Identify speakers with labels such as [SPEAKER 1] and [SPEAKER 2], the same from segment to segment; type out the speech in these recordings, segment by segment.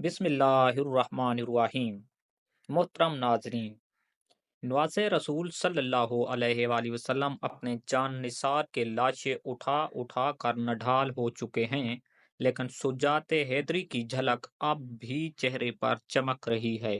[SPEAKER 1] बिस्मिल्लाहिर्रहमानिर्रहीम। मोहतरम नाजरीन, नवासे रसूल सल्लल्लाहु अलैहि वसल्लम अपने जान निसार के लाशें उठा उठा कर नढाल हो चुके हैं, लेकिन सुजाते हैदरी की झलक अब भी चेहरे पर चमक रही है।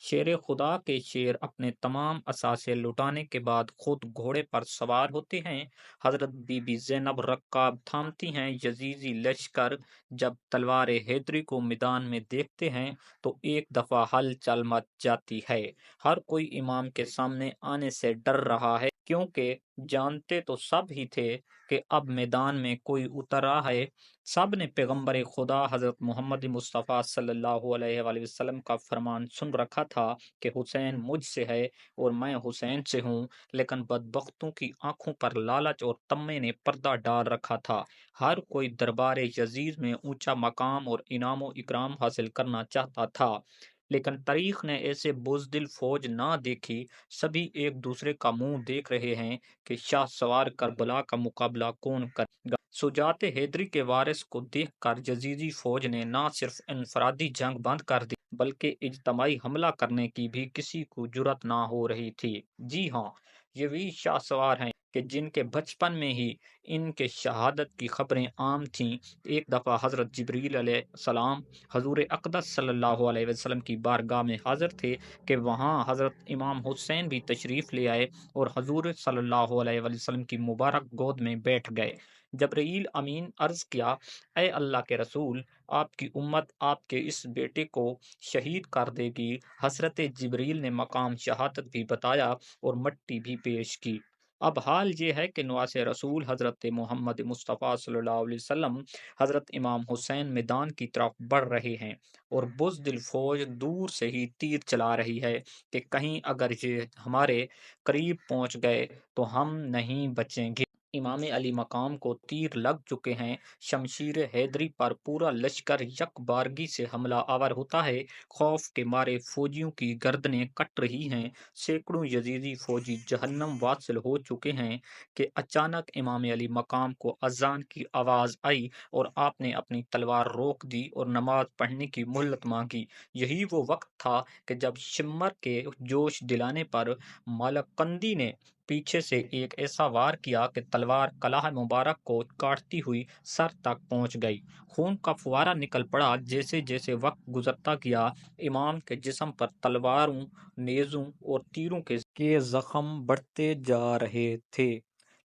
[SPEAKER 1] शेर खुदा के शेर अपने तमाम असासे लुटाने के बाद खुद घोड़े पर सवार होते हैं। हजरत बीबी जैनब रकाब थामती हैं। यजीजी लश्कर जब तलवार हैदरी को मैदान में देखते हैं तो एक दफा हलचल मच जाती है। हर कोई इमाम के सामने आने से डर रहा है, क्योंकि जानते तो सब ही थे कि अब मैदान में कोई उतरा है। सब ने पैगंबर खुदा हजरत मोहम्मद मुस्तफ़ा सल्लल्लाहु अलैहि वसल्लम का फरमान सुन रखा था कि हुसैन मुझसे है और मैं हुसैन से हूँ, लेकिन बदबख्तों की आंखों पर लालच और तम्मे ने पर्दा डाल रखा था। हर कोई दरबार यजीज में ऊंचा मकाम और इनाम इकराम हासिल करना चाहता था, लेकिन तारीख ने ऐसे बुजदिल फौज ना देखी। सभी एक दूसरे का मुंह देख रहे हैं कि शाह सवार करबला का मुकाबला कौन करेगा। सुजात हैदरी के वारिस को देखकर यजीदी फौज ने ना सिर्फ इनफरादी जंग बंद कर दी, बल्कि इज्तमाही हमला करने की भी किसी को जुरत ना हो रही थी। जी हाँ, ये वही शाह सवार हैं कि जिनके बचपन में ही इनके शहादत की खबरें आम थीं। एक दफ़ा हज़रत जिब्रील अलैहिस्सलाम हजूर अक़दस सल्लल्लाहु अलैहि वसल्लम की बारगाह में हाजिर थे कि वहाँ हज़रत इमाम हुसैन भी तशरीफ़ ले आए और हजूर सल्लल्लाहु अलैहि वसल्लम की मुबारक गोद में बैठ गए। जबरील अमीन अर्ज़ किया, ए अल्लाह के रसूल, आपकी उम्मत आपके इस बेटे को शहीद कर देगी। हज़रत जिब्रील ने मकाम शहादत भी बताया और मट्टी भी पेश की। अब हाल ये है कि नवासे रसूल हज़रत मोहम्मद मुस्तफ़ा सल्लल्लाहु अलैहि वसल्लम हज़रत इमाम हुसैन मैदान की तरफ बढ़ रहे हैं और बुज़दिल फौज दूर से ही तीर चला रही है कि कहीं अगर ये हमारे करीब पहुंच गए तो हम नहीं बचेंगे। इमाम अली मकाम को तीर लग चुके हैं। शमशीर हैदरी पर पूरा लश्कर यकबारगी से हमला आवर होता है। खौफ के मारे फौजियों की गर्दनें कट रही हैं। सैकड़ों यजीदी फौजी जहन्नम वासिल हो चुके हैं कि अचानक इमाम अली मकाम को अजान की आवाज आई और आपने अपनी तलवार रोक दी और नमाज पढ़ने की मोहलत मांगी। यही वो वक्त था कि जब शिम्मर के जोश दिलाने पर मालकंदी ने पीछे से एक ऐसा वार किया कि तलवार कलाह मुबारक को काटती हुई सर तक पहुंच गई। खून का फुवारा निकल पड़ा। जैसे जैसे वक्त गुजरता गया, इमाम के जिस्म पर तलवारों, नेज़ों और तीरों के जख्म बढ़ते जा रहे थे,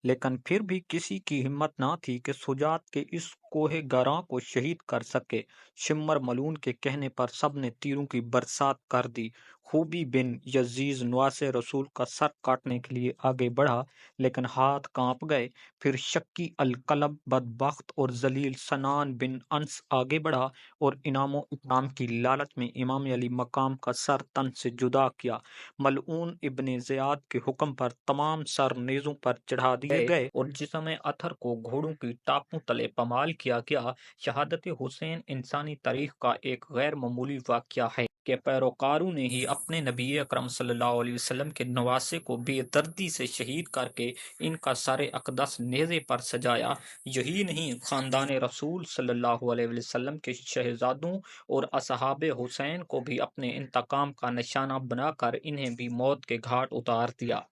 [SPEAKER 1] लेकिन फिर भी किसी की हिम्मत ना थी कि सुजात के इस कोहे गारा को शहीद कर सके। शिम्मर मलून के कहने पर सब ने तीरों की बरसात कर दी। खूबी बिन यजीज नवासे रसूल का सर काटने के लिए आगे बढ़ा, लेकिन हाथ कांप गए। फिर शक्की अल कलब बदबख्त और जलील सनान बिन अंस आगे बढ़ा और इनामो इकराम की लालच में इमाम अली मकाम का सर तन से जुदा किया। मलऊन इब्ने ज़ियाद के हुक्म पर तमाम सर नेज़ों पर चढ़ा दिए गए और जिसम अथर को घोड़ों की टापों तले पमाल किया गया। शहादत हुसैन इंसानी तारीख का एक गैर मामूली वाक़या है कि पैरोकारों ने ही अपने नबी अकरम सल्लल्लाहु अलैहि वसल्लम के नवासे को बेदर्दी से शहीद करके इनका सर अक़दस नेज़े पर सजाया। यही नहीं, ख़ानदान रसूल सल्लल्लाहु अलैहि वसल्लम के शहजादों और असहाबे हुसैन को भी अपने इंतकाम का निशाना बनाकर इन्हें भी मौत के घाट उतार दिया।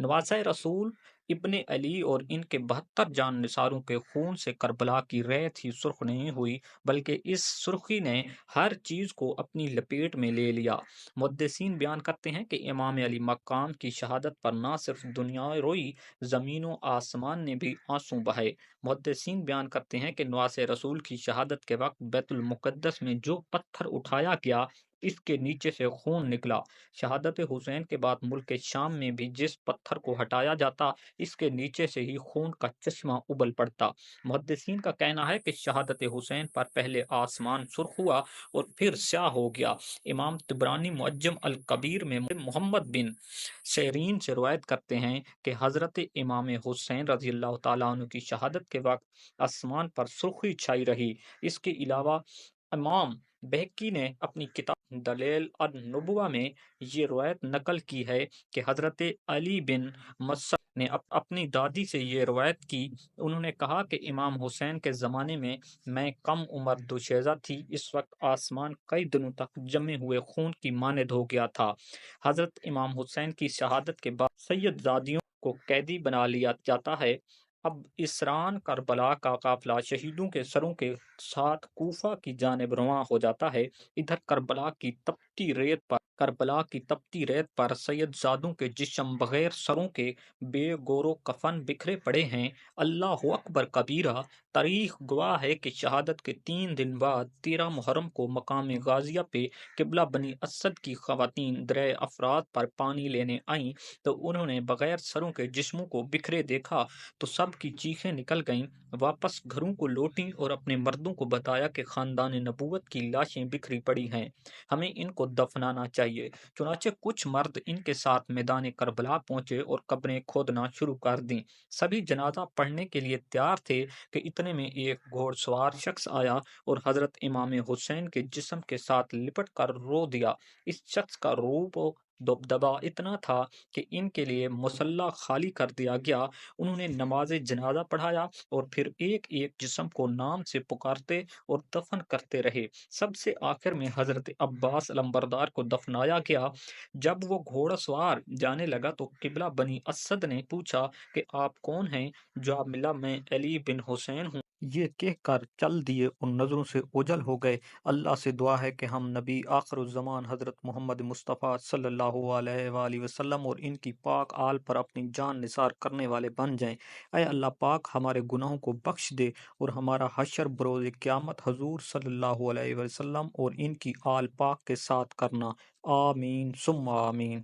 [SPEAKER 1] नवासे रसूल इब्ने अली और इनके 72 जान निसारों के खून से करबला की रेत ही सुर्ख नहीं हुई, बल्कि इस सुर्खी ने हर चीज को अपनी लपेट में ले लिया। मुहद्दिसीन बयान करते हैं कि इमाम अली मकाम की शहादत पर ना सिर्फ दुनिया रोई, जमीनों आसमान ने भी आंसू बहाए। मुहद्दिसीन बयान करते हैं कि नवासे रसूल की शहादत के वक्त बैतुल मुकद्दस में जो पत्थर उठाया गया, इसके नीचे से खून निकला। शहादत हुसैन के बाद मुल्क शाम में भी जिस पत्थर को हटाया जाता, इसके नीचे से ही खून का चश्मा उबल पड़ता। मुहद्दिसीन का कहना है कि शहादत हुसैन पर पहले आसमान सुर्ख हुआ और फिर स्याह हो गया। इमाम तिबरानी मुअज्जम अल कबीर में मोहम्मद बिन शरीन से रवायत करते हैं कि हजरत इमाम हुसैन रजी अल्लाह तआला अन्हु की शहादत के वक्त आसमान पर सुर्खी छाई रही। इसके अलावा इमाम بہکی نے اپنی کتاب دلیل النبوہ میں یہ روایت نقل کی ہے کہ حضرت علی بن مسعود نے اپنی دادی سے یہ روایت کی۔ انہوں نے کہا کہ امام حسین کے زمانے میں کم عمر دوشیزہ تھی، اس وقت آسمان کئی دنوں تک جمے ہوئے خون کی مانند ہو گیا تھا۔ حضرت امام حسین کی شہادت کے بعد سید زادیوں کو قیدی بنا لیا جاتا ہے۔ اب اسران کربلا کا قافلہ شہیدوں کے سروں کے ساتھ کوفہ کی جانب رواں ہو جاتا ہے۔ ادھر کربلا کی تپتی ریت پر سید زادوں کے جسم بغیر سروں کے بے گور و کفن بکھرے پڑے ہیں۔ اللہ اکبر کبیرہ۔ تاریخ گواہ ہے کہ شہادت کے 3 دن بعد 13 محرم کو مقام غازیہ پہ قبلہ بنی اسد کی خواتین درے افراد پر پانی لینے آئیں تو انہوں نے بغیر سروں کے جسموں کو بکھرے دیکھا تو سب کی چیخیں نکل گئیں، واپس گھروں کو لوٹیں اور اپنے مردوں کو بتایا کہ خاندان نبوت کی لاشیں بکھری پڑی ہیں، ہمیں ان کو دفنانا چاہیے۔ چنانچہ کچھ مرد ان کے ساتھ میدان کربلا پہنچے اور قبریں کھودنا شروع کر دیں۔ سبھی جنازہ پڑھنے کے لیے تیار تھے کہ اتنے میں ایک گھوڑ سوار شخص آیا اور حضرت امام حسین کے جسم کے ساتھ لپٹ کر رو دیا۔ اس شخص کا روب و دبدبا اتنا تھا کہ ان کے لیے مصلی خالی کر دیا گیا۔ انہوں نے نماز جنازہ پڑھایا اور پھر ایک ایک جسم کو نام سے پکارتے اور دفن کرتے رہے۔ سب سے آخر میں حضرت عباس علمبردار کو دفنایا گیا۔ جب وہ گھوڑا سوار جانے لگا تو قبلہ بنی اسد نے پوچھا کہ آپ کون ہیں؟ جواب ملا، میں علی بن حسین ہوں۔ یہ کہہ کر چل دیے اور نظروں سے اوجھل ہو گئے۔ اللہ سے دعا ہے کہ ہم نبی آخر الزمان حضرت محمد مصطفیٰ صلی اللہ علیہ وآلہ وسلم اور ان کی پاک آل پر اپنی جان نثار کرنے والے بن جائیں۔ اے اللہ پاک ہمارے گناہوں کو بخش دے اور ہمارا حشر بروز قیامت حضور صلی اللہ علیہ وسلم اور ان کی آل پاک کے ساتھ کرنا۔ آمین ثم آمین۔